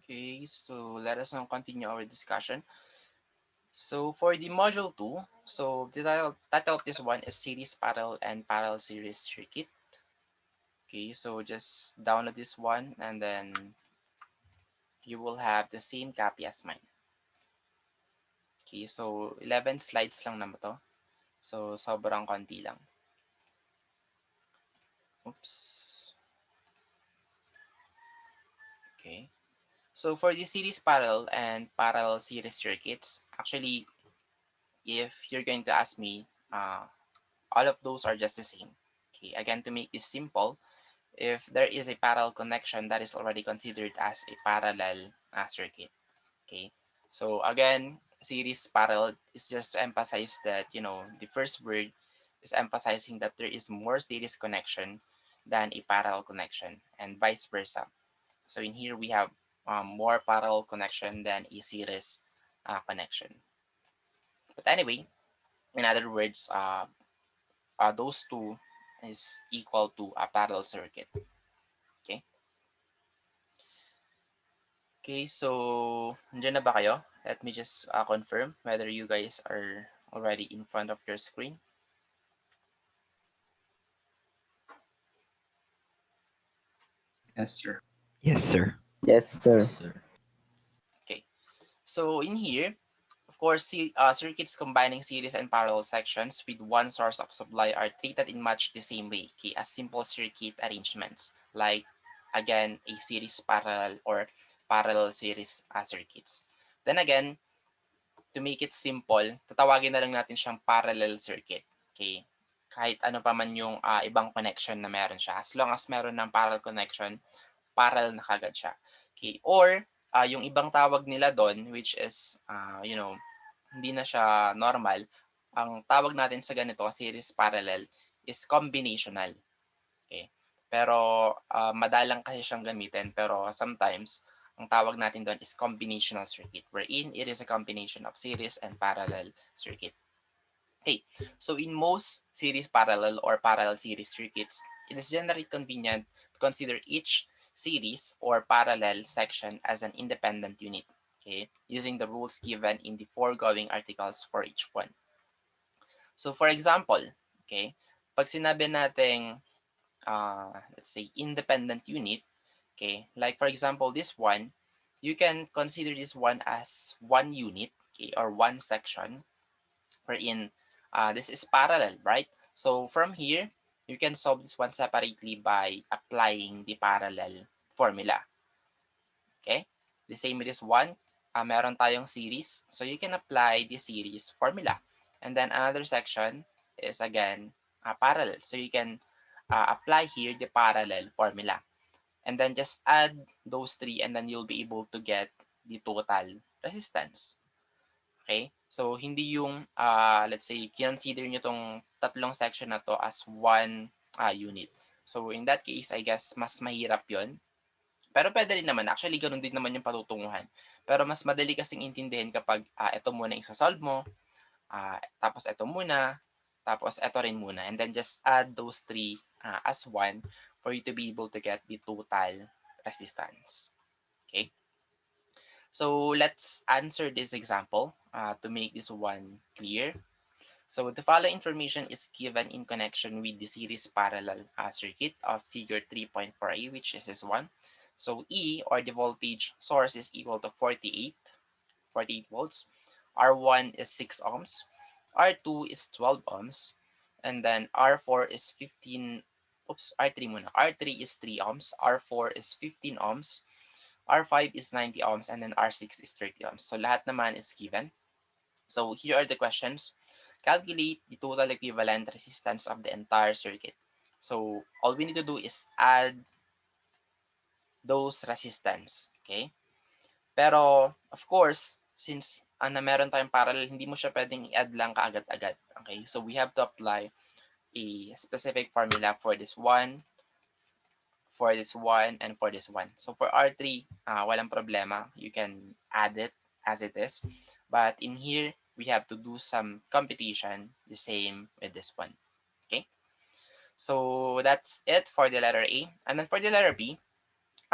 Okay, so let us now continue our discussion. So for the module 2, so the title of this one is Series Parallel and Parallel Series Circuit. Okay, so just download this one and then you will have the same copy as mine. Okay, so 11 slides lang naman to. So sobrang konti lang. Oops. Okay. So for the series parallel and parallel series circuits, actually, if you're going to ask me, all of those are just the same. Okay, again, to make this simple, if there is a parallel connection, that is already considered as a parallel circuit. Okay, so again, series parallel is just to emphasize that, the first word is emphasizing that there is more series connection than a parallel connection, and vice versa. So in here we have more parallel connection than a series connection. But anyway, in other words, those two is equal to a parallel circuit. Okay. Okay, so nandiyan na ba kayo? Let me just confirm whether you guys are already in front of your screen. Yes, sir. Yes, sir. Yes, Yes, sir. sir. Okay, so in here, of course, circuits combining series and parallel sections with one source of supply are treated in much the same way, okay, as simple circuit arrangements, like, again, a series parallel or parallel series circuits. Then again, to make it simple, tatawagin na lang natin siyang parallel circuit. Okay? Kahit ano pa man yung ibang connection na meron siya. As long as meron ng parallel connection, parallel na kagad siya. Okay? Or, yung ibang tawag nila doon, which is, hindi na siya normal, ang tawag natin sa ganito, series parallel, is combinational. Okay? Pero, madalang kasi siyang gamitin, pero sometimes, ang tawag natin doon is combinational circuit, wherein it is a combination of series and parallel circuit. Okay, so in most series parallel or parallel series circuits, it is generally convenient to consider each series or parallel section as an independent unit, okay, using the rules given in the foregoing articles for each one. So for example, okay, pag sinabi nating let's say independent unit, okay, like for example this one, you can consider this one as one unit, okay, or one section, wherein this is parallel, right? So from here, you can solve this one separately by applying the parallel formula. Okay, the same with this one, meron tayong series, so you can apply the series formula. And then another section is again parallel, so you can apply here the parallel formula. And then just add those three and then you'll be able to get the total resistance. Okay? So, hindi yung, let's say, consider nyo tong tatlong section na to as one unit. So, in that case, I guess, mas mahirap yon. Pero pwede rin naman. Actually, ganun din naman yung patutunguhan. Pero mas madali kasing intindihin kapag ito muna yung solve mo, tapos ito muna, tapos ito rin muna. And then just add those three as one for you to be able to get the total resistance. Okay? So let's answer this example to make this one clear. So the following information is given in connection with the series parallel circuit of figure 3.4a, which is this one. So E, or the voltage source, is equal to 48 volts. R1 is 6 ohms. R2 is 12 ohms. And then R4 is 15, R3 muna. R3 is 3 ohms. R4 is 15 ohms. R5 is 90 ohms. And then R6 is 30 ohms. So lahat naman is given. So here are the questions. Calculate the total equivalent resistance of the entire circuit. So all we need to do is add those resistance. Okay? Pero, of course, since na meron tayong parallel, hindi mo siya pwedeng i-add lang kaagad-agad. Okay? So, we have to apply a specific formula for this one, and for this one. So, for R3, walang problema. You can add it as it is. But in here, we have to do some computation the same with this one. Okay? So, that's it for the letter A. And then for the letter B,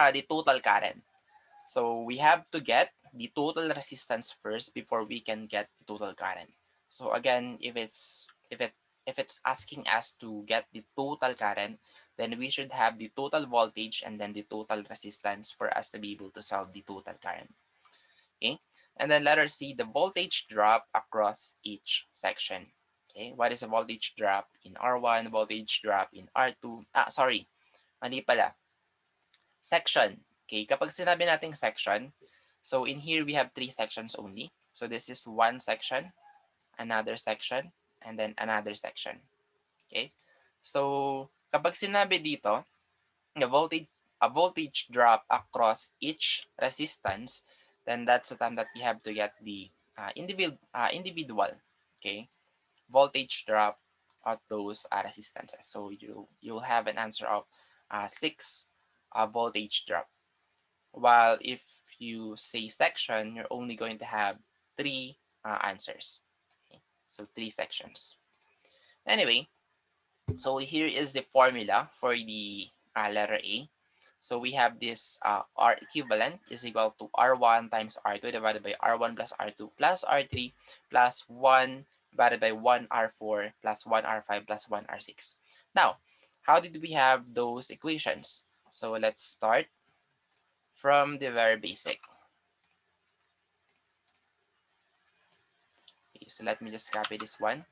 the total current. So we have to get the total resistance first before we can get the total current. So again, if it's asking us to get the total current, then we should have the total voltage and then the total resistance for us to be able to solve the total current. Okay, and then letter C, the voltage drop across each section. Okay, what is a voltage drop in R1, voltage drop in R2? Sorry, mali pala. Section. Okay, kapag sinabi nating section, so in here we have 3 sections only. So this is one section, another section, and then another section. Okay, so kapag sinabi dito, the voltage drop across each resistance, then that's the time that we have to get the individual, okay, voltage drop of those resistances. So you'll have an answer of 6 voltage drop. While if you say section, you're only going to have 3 answers. Okay? So 3 sections. Anyway, so here is the formula for the letter A. So we have this R equivalent is equal to R1 times R2 divided by R1 plus R2 plus R3 plus 1 divided by 1 R4 plus 1 R5 plus 1 R6. Now, how did we have those equations? So let's start from the very basic. Okay, so let me just copy this one.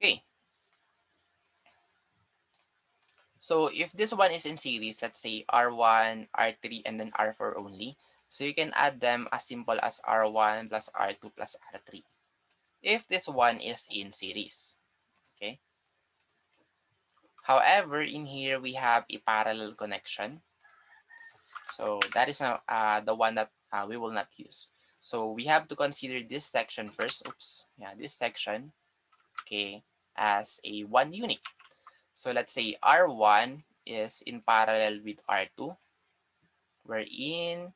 Okay, so if this one is in series, let's say R1, R3, and then R4 only, so you can add them as simple as R1 plus R2 plus R3. If this one is in series, okay? However, in here we have a parallel connection. So that is the one that we will not use. So we have to consider this section first. Oops, yeah, this section, okay, as a one unit. So let's say R1 is in parallel with R2, wherein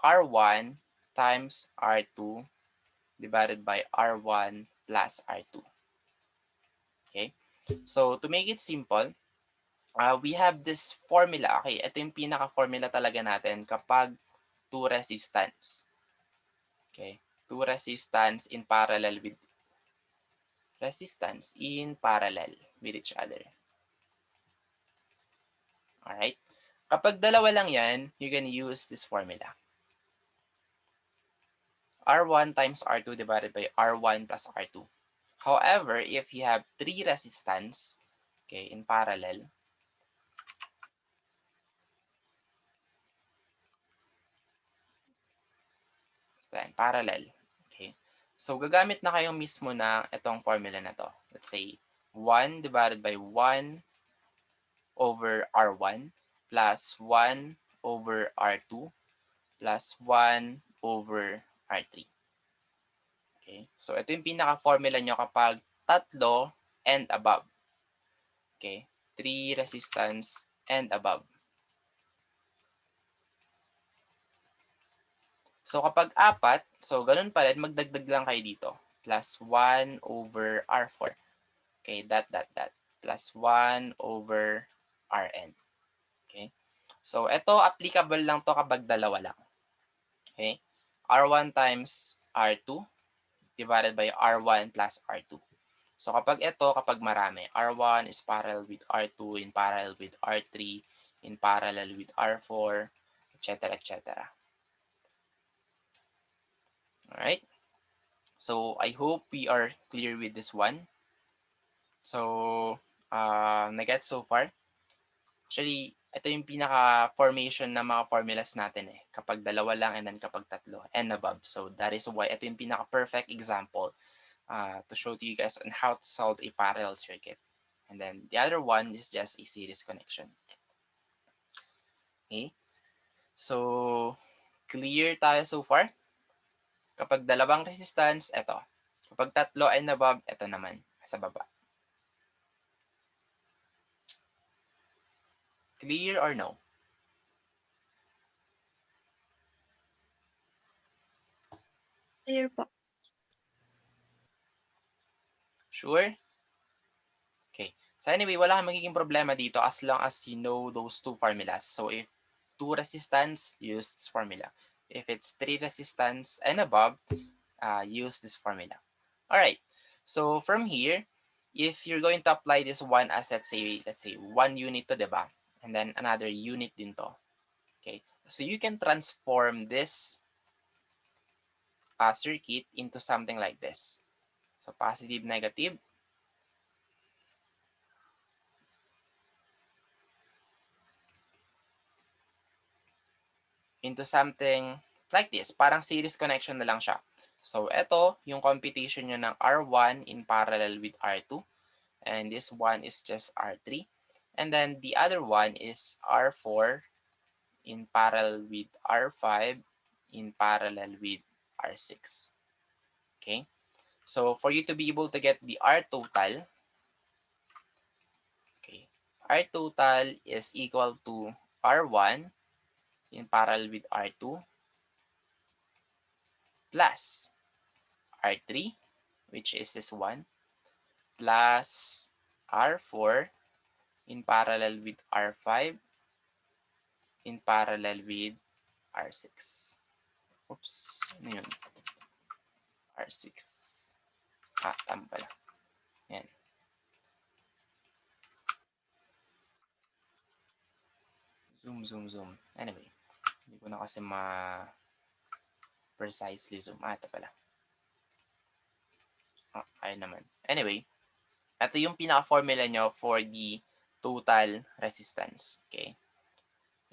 R1 times R2 divided by R1 plus R2. Okay? So to make it simple, we have this formula. Okay, ito yung pinaka-formula talaga natin kapag two resistance. Okay? Two resistance in parallel with each other. Alright? Kapag dalawa lang yan, you can use this formula. R1 times R2 divided by R1 plus R2. However, if you have 3 resistance, okay, in parallel, then parallel, okay. So gagamit na kayo mismo na itong formula na to. Let's say 1 divided by 1 over R1 plus 1 over R2 plus 1 over R3. Okay? So ito yung pinaka-formula nyo kapag tatlo and above. Okay? 3 resistance and above. So kapag apat, so ganun pa rin, magdagdag lang kayo dito. Plus 1 over R4. Okay, that. Plus 1 over Rn. Okay. So ito, applicable lang to kapag dalawa lang. Okay. R1 times R2 divided by R1 plus R2. So kapag ito, kapag marami, R1 is parallel with R2, in parallel with R3, in parallel with R4, etc. etc. Alright? So I hope we are clear with this one. So, na-get so far? Actually, ito yung pinaka-formation ng mga formulas natin eh. Kapag dalawa lang and then kapag tatlo and above. So that is why ito yung pinaka-perfect example to show to you guys on how to solve a parallel circuit. And then the other one is just a series connection. Okay? So, clear tayo so far? Kapag dalawang resistance, ito. Kapag tatlo and above, ito naman, sa baba. Clear or no? Clear po. Sure? Okay. So anyway, wala kang magiging problema dito as long as you know those two formulas. So if 2 resistance, use this formula. If it's 3 resistance and above, use this formula. All right. So from here, if you're going to apply this one as let's say 1 unit to, diba? And then another unit din to. Okay. So you can transform this circuit into something like this. So positive, negative. Into something like this. Parang series connection na lang siya. So ito, yung computation nyo ng R1 in parallel with R2. And this one is just R3. And then the other one is R4 in parallel with R5 in parallel with R6. Okay? So for you to be able to get the R total, okay, R total is equal to R1 in parallel with R2 plus R3, which is this one, plus R4 in parallel with R5 in parallel with R6. Oops, ano yun? R6. Tama pala. Yan. Zoom. Anyway, hindi ko na kasi precisely zoom. Ito pala. Ayun naman. Anyway, ito yung pinaka-formula nyo for the total resistance. Okay?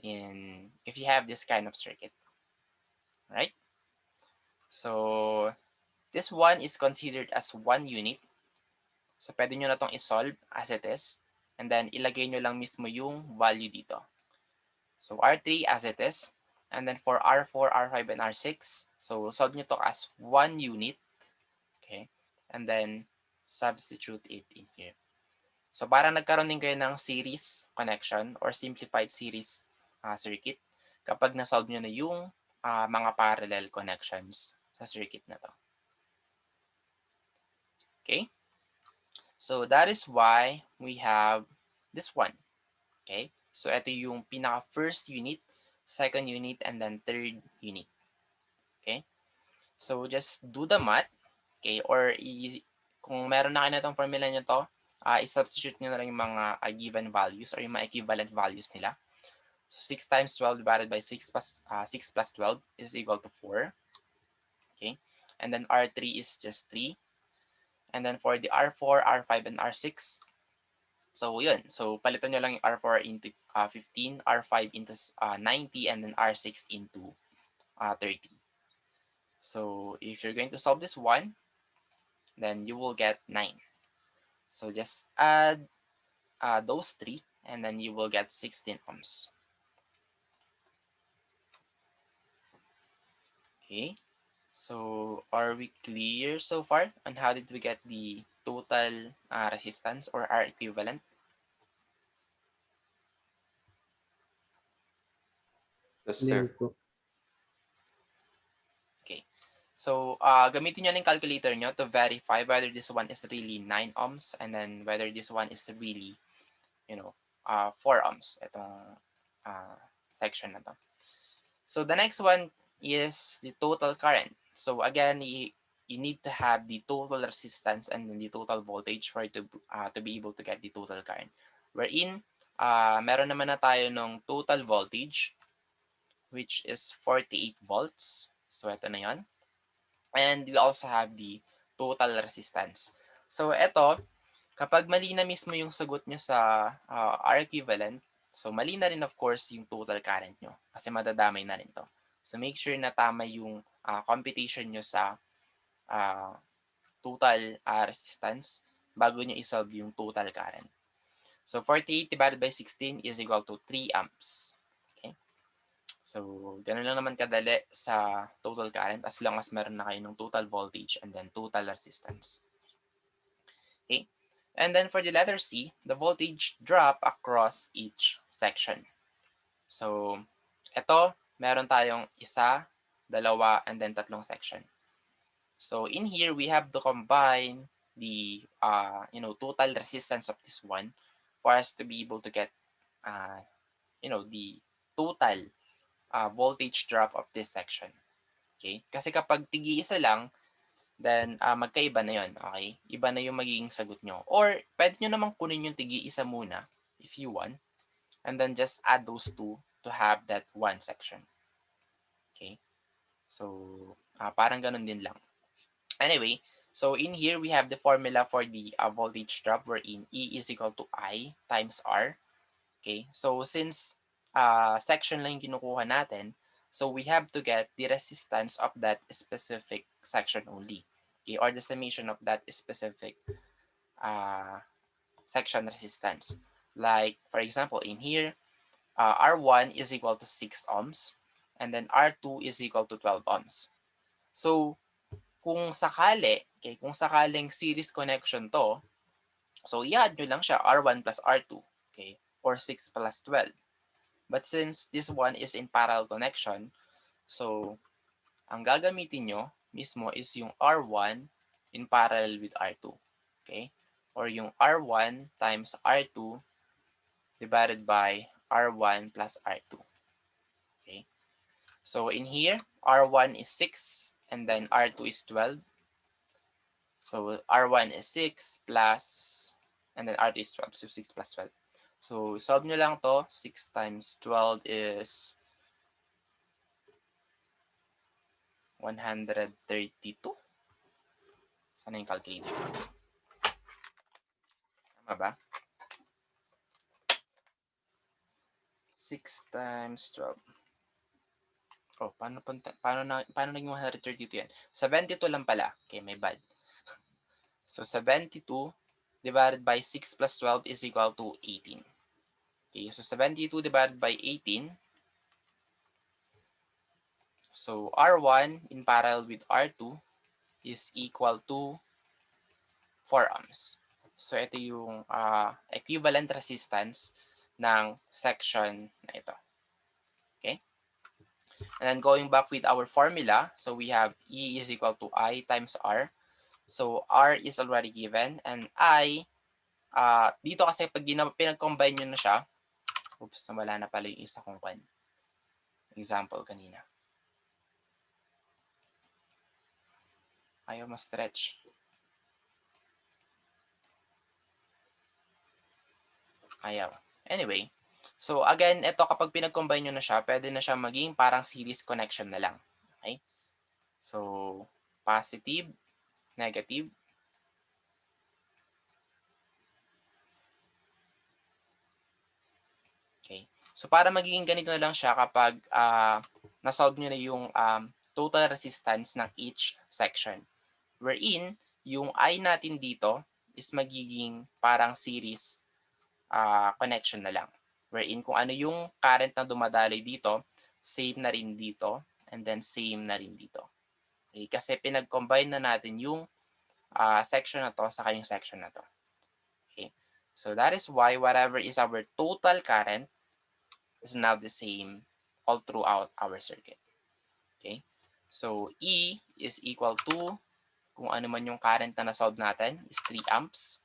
And if you have this kind of circuit. Right? So, this one is considered as 1 unit. So, pwede nyo na itong isolve as it is. And then, ilagay nyo lang mismo yung value dito. So, R3 as it is. And then for R4, R5, and R6, so solve nyo to as 1 unit. Okay? And then, substitute it in here. So, para nagkaroon din kayo ng series connection or simplified series circuit kapag na-solve nyo na yung mga parallel connections sa circuit na to. Okay? So, that is why we have this one. Okay? So, ito yung pinaka-first unit, second unit, and then third unit. Okay? So, just do the math. Okay? Or, kung meron na kayo na itong formula nyo to, i-substitute nyo na lang yung mga given values or yung mga equivalent values nila. So, 6 times 12 divided by 6 plus 12 is equal to 4. Okay? And then R3 is just 3. And then for the R4, R5, and R6, so yun. So palitan nyo lang yung R4 into 15, R5 into 90, and then R6 into 30. So if you're going to solve this one, then you will get 9. So just add those 3, and then you will get 16 ohms. Okay. So are we clear so far on how did we get the total resistance or R equivalent? Yes, sir. Okay. So gamitin nyo na yung calculator nyo to verify whether this one is really 9 ohms and then whether this one is really, 4 ohms. Itong section na to. So the next one is the total current. So again, you need to have the total resistance and then the total voltage for you to be able to get the total current. Wherein, meron naman na tayo ng total voltage, which is 48 volts. So ito na yon. And we also have the total resistance. So ito, kapag mali na mismo yung sagot nyo sa R equivalent, so mali na rin of course yung total current nyo kasi madadamay na rin to. So make sure na tama yung computation nyo sa total resistance bago nyo isolve yung total current. So 48 divided by 16 is equal to 3 amps. Okay? So ganun lang naman kadali sa total current as long as meron na kayo ng total voltage and then total resistance. Okay? And then for the letter C, the voltage drop across each section. So, ito, meron tayong isa, dalawa, and then tatlong section. So, in here, we have to combine the total resistance of this one for us to be able to get the total voltage drop of this section. Okay? Kasi kapag tigi-isa lang, then magkaiba na yon. Okay? Iba na yung magiging sagot nyo. Or pwede nyo namang kunin yung tigi-isa muna if you want, and then just add those two to have that one section. Okay? So, parang ganun din lang. Anyway, so in here, we have the formula for the voltage drop wherein E is equal to I times R. Okay, so since section lang yung kinukuha natin, so we have to get the resistance of that specific section only. Okay, or the summation of that specific section resistance. Like, for example, in here, R1 is equal to 6 ohms, and then R2 is equal to 12 ohms. So, kung sakaling series connection to, so i-add nyo lang siya, R1 plus R2, okay, or 6 plus 12. But since this one is in parallel connection, so ang gagamitin nyo mismo is yung R1 in parallel with R2, okay, or yung R1 times R2 divided by R1 plus R2, okay. So in here, R1 is 6 and then R2 is 12. So R1 is 6 plus, and then R2 is 12. So 6 plus 12. So solve nyo lang to. 6 times 12 is 132. Sana yung calculator? Tama ba? 6 times 12. Oh, paano naging 132 yan? 72 lang pala. Okay, may bad. So 72 divided by 6 plus 12 is equal to 18. Okay, so 72 divided by 18. So R1 in parallel with R2 is equal to 4 ohms. So ito yung equivalent resistance ng section na ito. Okay? And then going back with our formula, so we have E is equal to I times R. So R is already given, and I, dito kasi pag pinag-combine nyo na siya, oops, nawala na pala yung isa kong example kanina. Ayaw ma-stretch. Ayaw. Anyway, so again, ito kapag pinag-combine nyo na siya, pwede na siya maging parang series connection na lang. Okay? So, positive, negative. Okay. So, para magiging ganito na lang siya kapag nasolve nyo na yung total resistance ng each section. Wherein, yung I natin dito is magiging parang series connection na lang. Wherein kung ano yung current na dumadaloy dito, same na rin dito, and then same na rin dito. Okay? Kasi pinag-combine na natin yung section na to sa kanyang section na to. Okay? So that is why whatever is our total current is now the same all throughout our circuit. Okay? So E is equal to, kung ano man yung current na nasolve natin, is 3 amps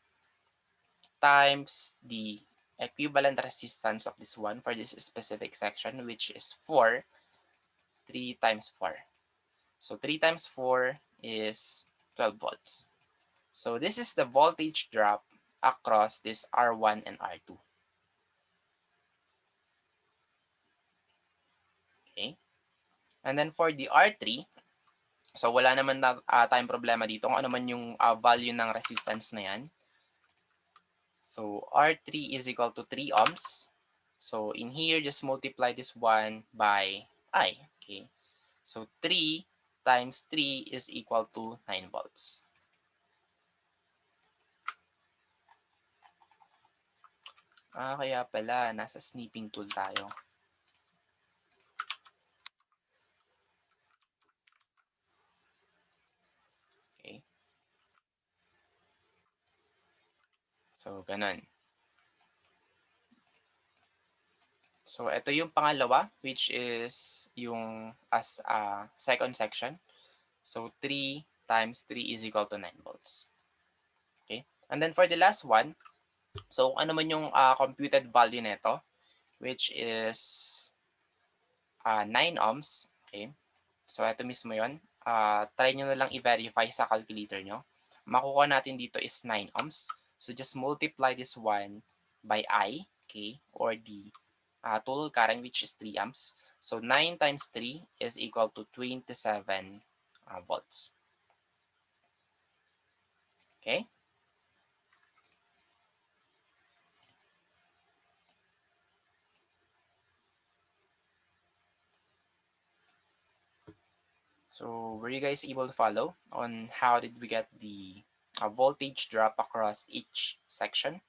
times the equivalent resistance of this one for this specific section, which is 4, 3 times 4. So 3 times 4 is 12 volts. So this is the voltage drop across this R1 and R2. Okay. And then for the R3, so wala naman na tayong problema dito kung ano man yung value ng resistance na yan. So R3 is equal to 3 ohms. So in here, just multiply this one by I. Okay. So 3 times 3 is equal to 9 volts. Kaya pala, nasa snipping tool tayo. Okay. So, ganun. So, ito yung pangalawa, which is yung as second section. So, 3 times 3 is equal to 9 volts. Okay? And then for the last one, so ano man yung computed value nito, which is 9 ohms. Okay? So ito mismo yun. Try nyo na lang i-verify sa calculator nyo. Makukuha natin dito is 9 ohms. So just multiply this one by I, okay, or the total current, which is 3 amps. So 9 times 3 is equal to 27 volts. Okay? So were you guys able to follow on how did we get the voltage drop across each section?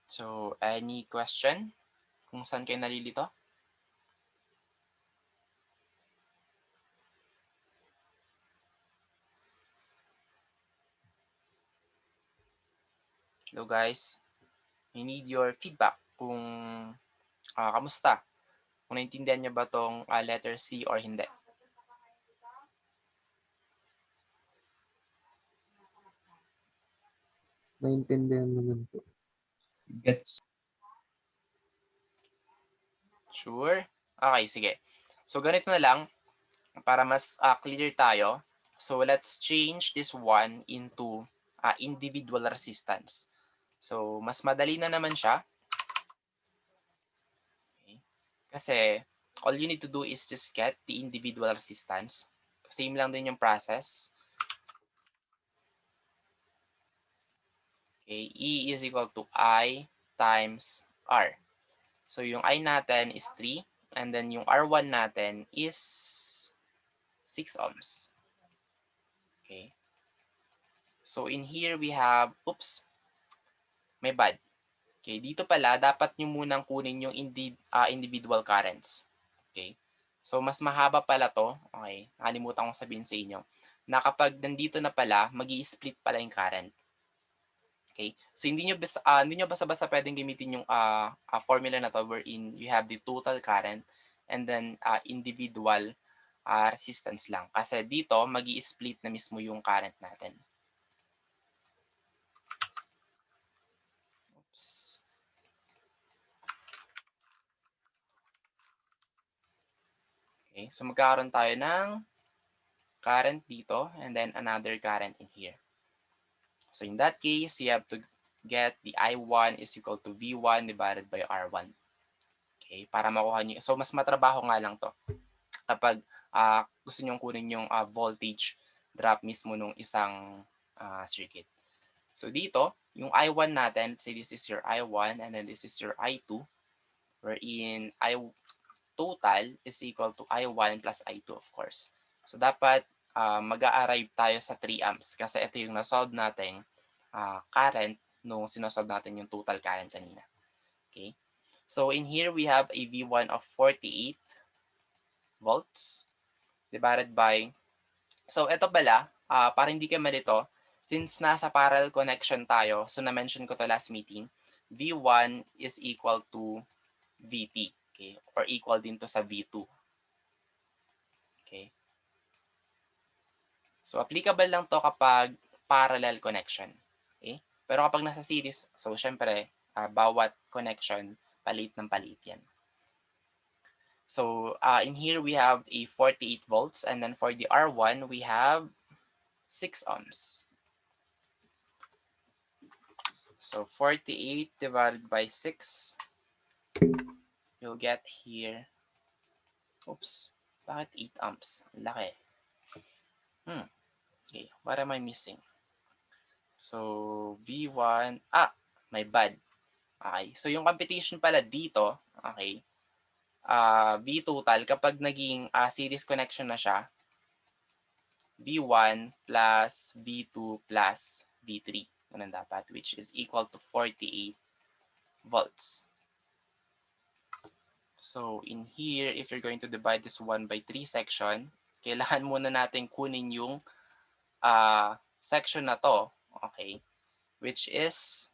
So any question kung saan kayo nalilito? Hello guys, I need your feedback kung kamusta? Kung naintindihan niyo ba tong letter C or hindi? Naintindihan naman po. Gets. Sure? Okay, sige. So ganito na lang para mas clear tayo. So let's change this one into individual resistance. So mas madali na naman siya. Okay. Kasi all you need to do is just get the individual resistance. Same lang din yung process. Okay, E is equal to I times R. So yung I natin is 3 and then yung R1 natin is 6 ohms. Okay. So in here we have, oops, may bad. Okay, dito pala dapat nyo munang kunin yung individual currents. Okay. So mas mahaba pala to. Okay, nakalimutan kong sabihin sa inyo na kapag nandito na pala, magi-split pala yung current. Okay? So hindi nyo basta-basta pwedeng gamitin yung formula na to wherein you have the total current and then individual resistance lang. Kasi dito, magi-split na mismo yung current natin. Oops. Okay, so magkakaroon tayo ng current dito and then another current in here. So in that case, you have to get the I1 is equal to V1 divided by R1. Okay, para makuha nyo. So mas matrabaho nga lang to kapag gusto nyong kunin yung voltage drop mismo nung isang circuit. So dito, yung I1 natin, say this is your I1 and then this is your I2, wherein I total is equal to I1 plus I2 of course. So dapat mag-a-arrive tayo sa 3 amps kasi ito yung nasolve nating current nung sinosolve natin yung total current kanina. Okay? So in here we have a V1 of 48 volts divided by, so ito pala, para hindi kayo malito, since nasa parallel connection tayo, so na-mention ko to last meeting, V1 is equal to VT, okay? Or equal din to sa V2. Okay? So applicable lang to kapag parallel connection. Okay? Pero kapag nasa series, so syempre, bawat connection, palit ng palit yan. So in here we have a 48 volts and then for the R1 we have 6 ohms. So 48 divided by 6, you'll get here, oops, bakit 8 amps? Laki. Okay, what am I missing? So V1, my bad. Okay, so yung computation pala dito, okay, V total, kapag naging series connection na siya, V1 plus V2 plus V3. Ganun dapat, which is equal to 48 volts. So in here, if you're going to divide this 1 by 3 section, kailangan muna natin kunin yung section na to, okay, which is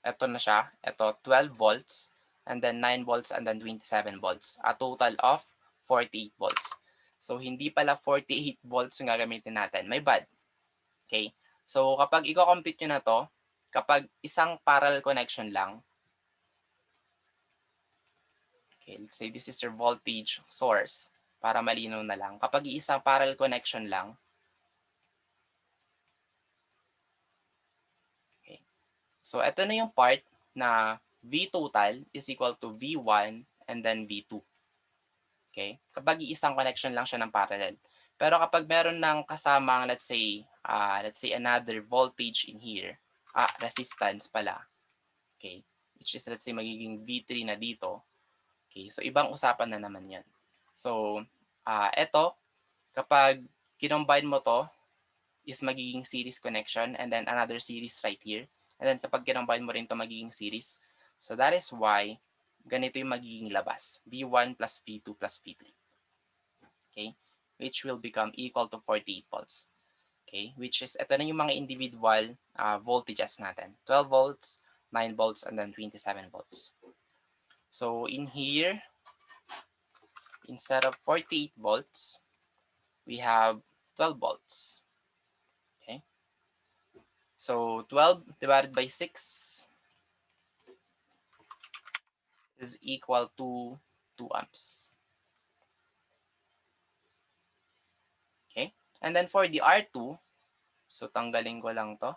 ito na siya. Ito, 12 volts, and then 9 volts, and then 27 volts. A total of 48 volts. So, hindi pala 48 volts yung gagamitin natin. My bad. Okay? So, kapag i-compute nyo na to, kapag isang parallel connection lang, okay, let's say this is your voltage source, para malinaw na lang. Kapag isang parallel connection lang, okay, so ito na yung part na V total is equal to V1 and then V2. Okay? Kapag isang connection lang siya ng parallel. Pero kapag meron ng kasamang, let's say another voltage in here, resistance pala, okay, which is let's say magiging V3 na dito, okay, so ibang usapan na naman yan. So, eto, kapag kinombine mo to, is magiging series connection, and then another series right here. And then kapag kinombine mo rin to, magiging series. So that is why ganito yung magiging labas. V1 plus V2 plus V3. Okay? Which will become equal to 48 volts. Okay? Which is, ito na yung mga individual voltages natin. 12 volts, 9 volts, and then 27 volts. So in here, instead of 48 volts, we have 12 volts. Okay? So 12 divided by 6 is equal to 2 amps. Okay? And then for the R2, so tanggalin ko lang to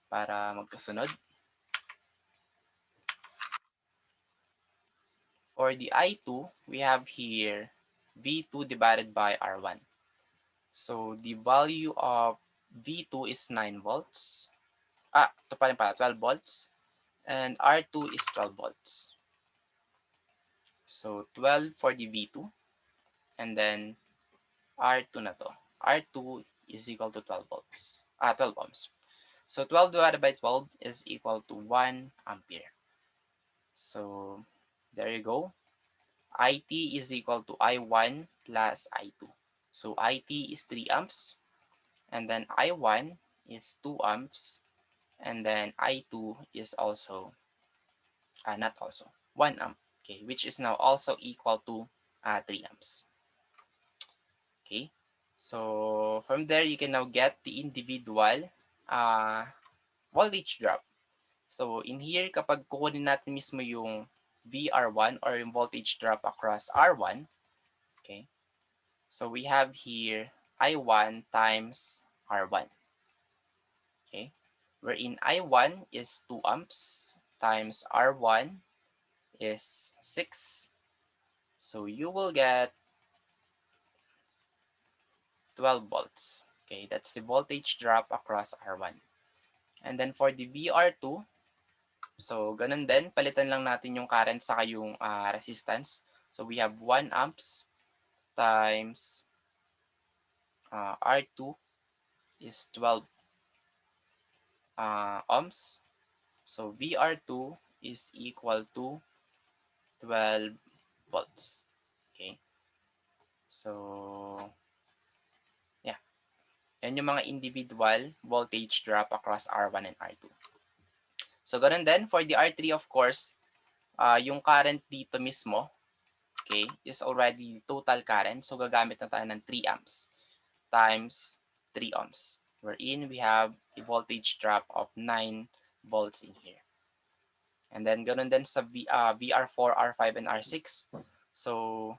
para magkasunod. For the I2, we have here V2 divided by R1. So the value of V2 is 9 volts. Ito pa rin pala, 12 volts. And R2 is 12 volts. So 12 for the V2. And then R2 na to. R2 is equal to 12 volts. 12 ohms. So 12 divided by 12 is equal to 1 ampere. So there you go. IT is equal to I1 plus I2. So IT is 3 amps. And then I1 is 2 amps. And then I2 is also, not also, 1 amp. Okay, which is now also equal to 3 amps. Okay, so from there you can now get the individual voltage drop. So in here, kapag kukunin natin mismo yung VR1 or yung voltage drop across R1, okay, so we have here I1 times R1, okay, wherein I1 is 2 amps times R1 is 6. So you will get 12 volts. Okay, that's the voltage drop across R1. And then for the VR2, so ganun din, palitan lang natin yung current saka yung resistance. So we have 1 amps times R2 is 12 ohms. So VR2 is equal to 12 volts. Okay. So, yeah. Yan yung mga individual voltage drop across R1 and R2. So, ganun din. For the R3, of course, yung current dito mismo, okay, is already total current. So, gagamit na tayo ng 3 amps times 3 ohms. Wherein we have a voltage drop of 9 volts in here. And then, ganun din sa VR4, R5, and R6. So,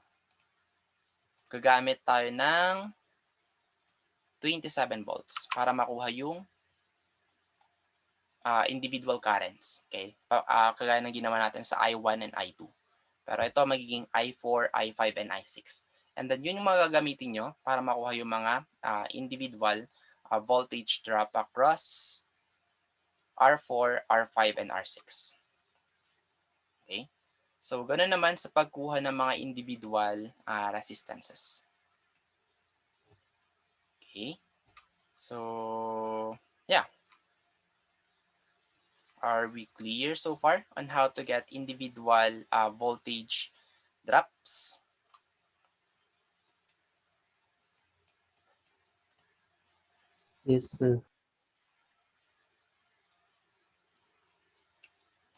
gagamit tayo ng 27 volts para makuha yung individual currents. Okay? Kagaya ng ginawa natin sa I1 and I2. Pero ito magiging I4, I5, and I6. And then, yun yung mga gagamitin nyo para makuha yung mga individual voltage drop across R4, R5, and R6. Okay? So, ganoon naman sa pagkuha ng mga individual resistances. Okay? So, yeah. Are we clear so far on how to get individual voltage drops? Yes, sir.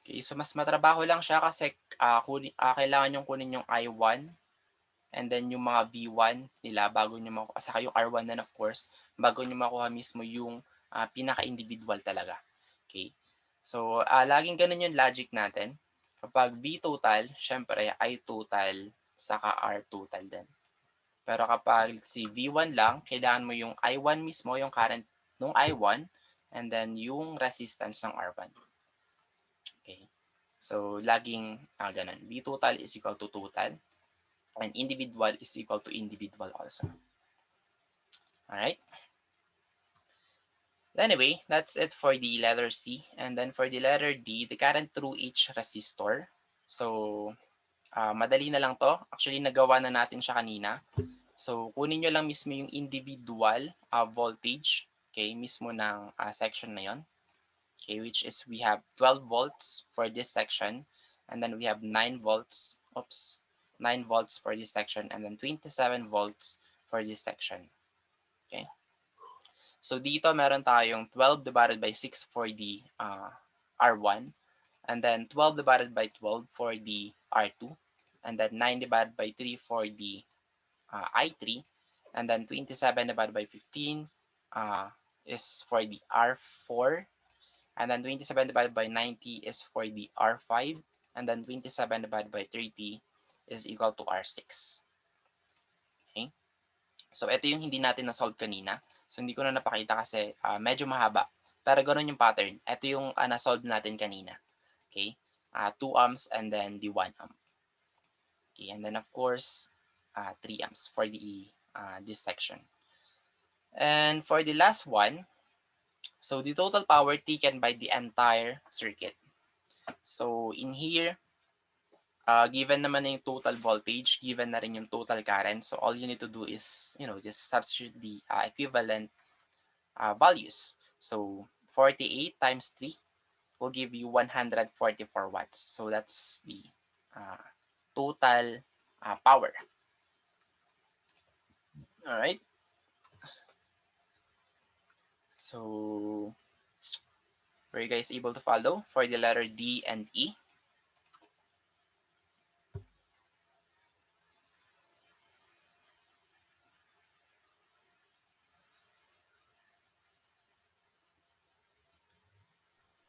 Okay, so mas matrabaho lang siya kasi kailangan niyong kunin yung I1 and then yung mga V1 nila bago niyo makuha, saka yung R1 then of course, bago niyo makuha mismo yung pinaka-individual talaga. Okay? So, laging ganun yung logic natin. Kapag V total, syempre I total, saka R total din. Pero kapag si V1 lang, kailangan mo yung I1 mismo, yung current nung I1, and then yung resistance ng R1. Okay? So, laging ganun. V total is equal to total, and individual is equal to individual also. Alright? Anyway, that's it for the letter C. And then for the letter D, the current through each resistor. So, madali na lang to. Actually, nagawa na natin siya kanina. So, kunin nyo lang mismo yung individual voltage, okay, mismo ng section na yon. Okay, which is we have 12 volts for this section, and then we have 9 volts, 9 volts for this section, and then 27 volts for this section. Okay. So, dito meron tayong 12 divided by 6 for the R1, and then 12 divided by 12 for the R2, and then 9 divided by 3 for the I3, and then 27 divided by 15 is for the R4, and then 27 divided by 90 is for the R5, and then 27 divided by 30 is equal to R6. Okay? So, ito yung hindi natin na-solve kanina. So, hindi ko na napakita kasi medyo mahaba. Pero ganun yung pattern. Ito yung na-solve natin kanina. Okay? 2 amps and then the 1 amp. Okay, and then of course, 3 amps for the this section. And for the last one, so the total power taken by the entire circuit. So in here, given naman na yung total voltage, given na rin yung total current, so all you need to do is, just substitute the equivalent values. So 48 times 3 will give you 144 watts. So that's the total power. All right. So, were you guys able to follow for the letter D and E?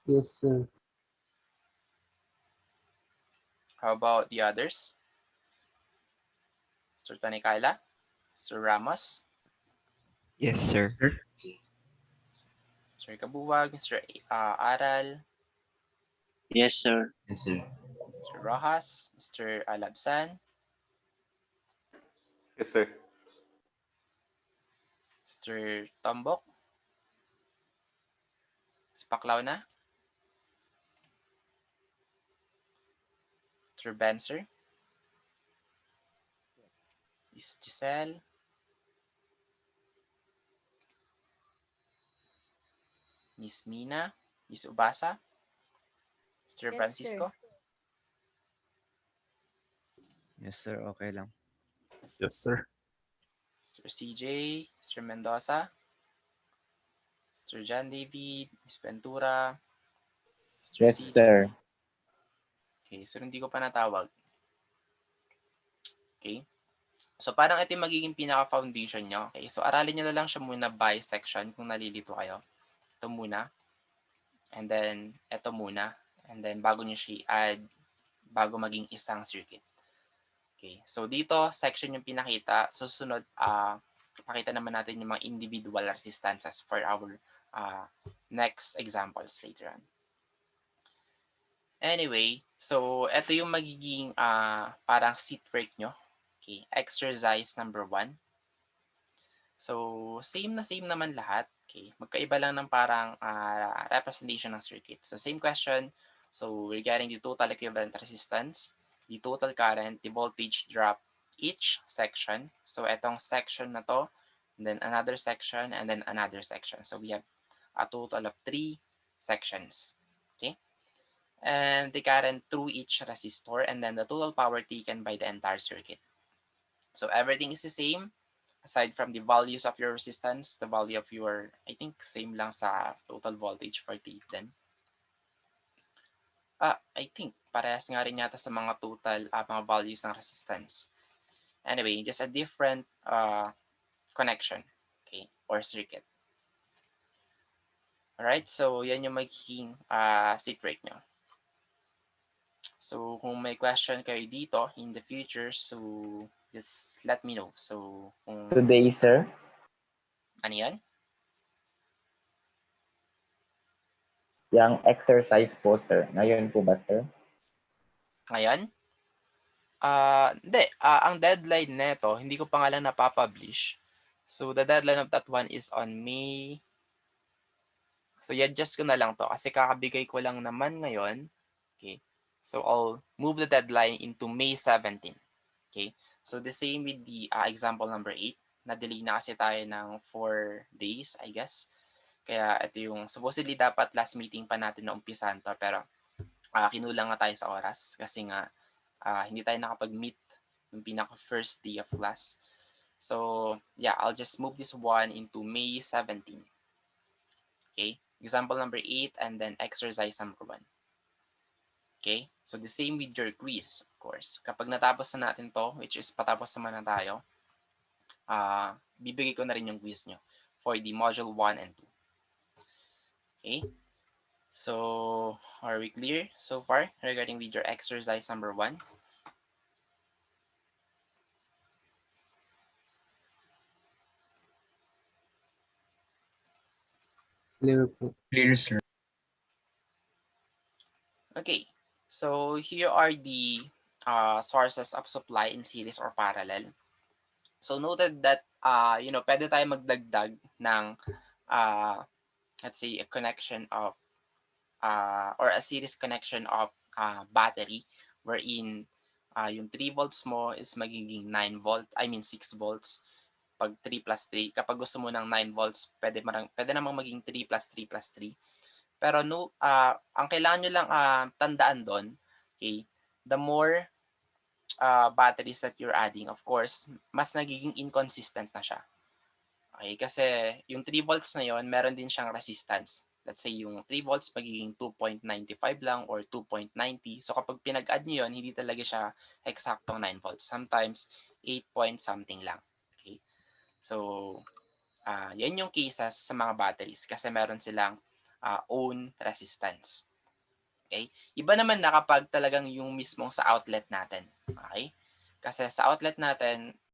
Yes, sir. How about the others? Mr. Tanikala? Mr. Ramos? Yes, sir. Mr. Kabuwag? Mr. Aral? Yes, sir. Yes, sir. Mr. Rojas? Mr. Alabsan? Yes, sir. Mr. Tombok? Spaklaw na? Mr. Benser? Miss Giselle? Miss Mina? Miss Ubasa? Mr. Yes, Francisco? Yes, sir. Okay lang. Yes, sir. Mr. CJ? Mr. Mendoza? Mr. John David? Miss Ventura? Mr. Yes, CJ? sir. Okay, so hindi ko pa natawag. Okay? So, parang ito yung magiging pinaka-foundation nyo. Okay? So, aralin nyo na lang siya muna by section kung nalilito kayo. Ito muna. And then, ito muna. And then, bago nyo siya add, bago maging isang circuit. Okay? So, dito, section yung pinakita. Susunod, pakita naman natin yung mga individual resistances for our next examples later on. Anyway, so ito yung magiging parang seat break nyo. Okay, exercise number 1. So, same naman lahat. Okay, magkaiba lang ng parang representation ng circuit. So, same question. So, we're getting the total equivalent resistance, the total current, the voltage drop each section. So, etong section na to, and then another section, and then another section. So, we have a total of 3 sections. Okay? And the current through each resistor, and then the total power taken by the entire circuit. So everything is the same aside from the values of your resistance, the value of your, I think same lang sa total voltage for T then. I think parehas nga rin yata sa mga total mga values ng resistance. Anyway, just a different connection, okay, or circuit. Alright, so yan yung magiging seat rate nyo. So kung may question kayo dito in the future, so just let me know. So kung Today, sir. ano yan? Yung exercise po, sir. Ngayon po ba, sir? Ngayon? Hindi. Ang deadline neto, hindi ko pa nga lang napapublish. So the deadline of that one is on May. So i-adjust ko na lang to kasi kakabigay ko lang naman ngayon. Okay. So I'll move the deadline into May 17. Okay. So the same with the example number 8. Na-delay na kasi tayo ng 4 days, I guess. Kaya ito yung supposedly dapat last meeting pa natin na umpisan to. Pero kinulang nga tayo sa oras kasi nga hindi tayo nakapag-meet yung pinaka first day of class. So yeah, I'll just move this one into May 17. Okay. Example number 8 and then exercise number 1. Okay? So the same with your quiz, of course. Kapag natapos na natin to, which is patapos naman na tayo, bibigay ko na rin yung quiz nyo for the module 1 and 2. Okay? So, are we clear so far regarding with your exercise number 1? Clear po. Clear, sir. Okay. So, here are the sources of supply in series or parallel. So, noted that, pwede tayo magdagdag ng, let's say, a connection of, or a series connection of battery wherein yung 3 volts mo is magiging 6 volts pag 3 plus 3. Kapag gusto mo ng 9 volts, pwede namang maging 3 plus 3 plus 3. Pero ang kailangan nyo lang tandaan doon, okay, the more batteries that you're adding, of course, mas nagiging inconsistent na siya. Okay, kasi yung 3 volts na yon, meron din siyang resistance. Let's say yung 3 volts magiging 2.95 lang or 2.90. So kapag pinag-add nyo yun, hindi talaga siya eksaktong 9 volts. Sometimes 8 point something lang. Okay. So yan yung cases sa mga batteries kasi meron silang own resistance. Okay? Iba naman na kapag talagang yung mismong sa outlet natin. Okay? Kasi sa outlet natin,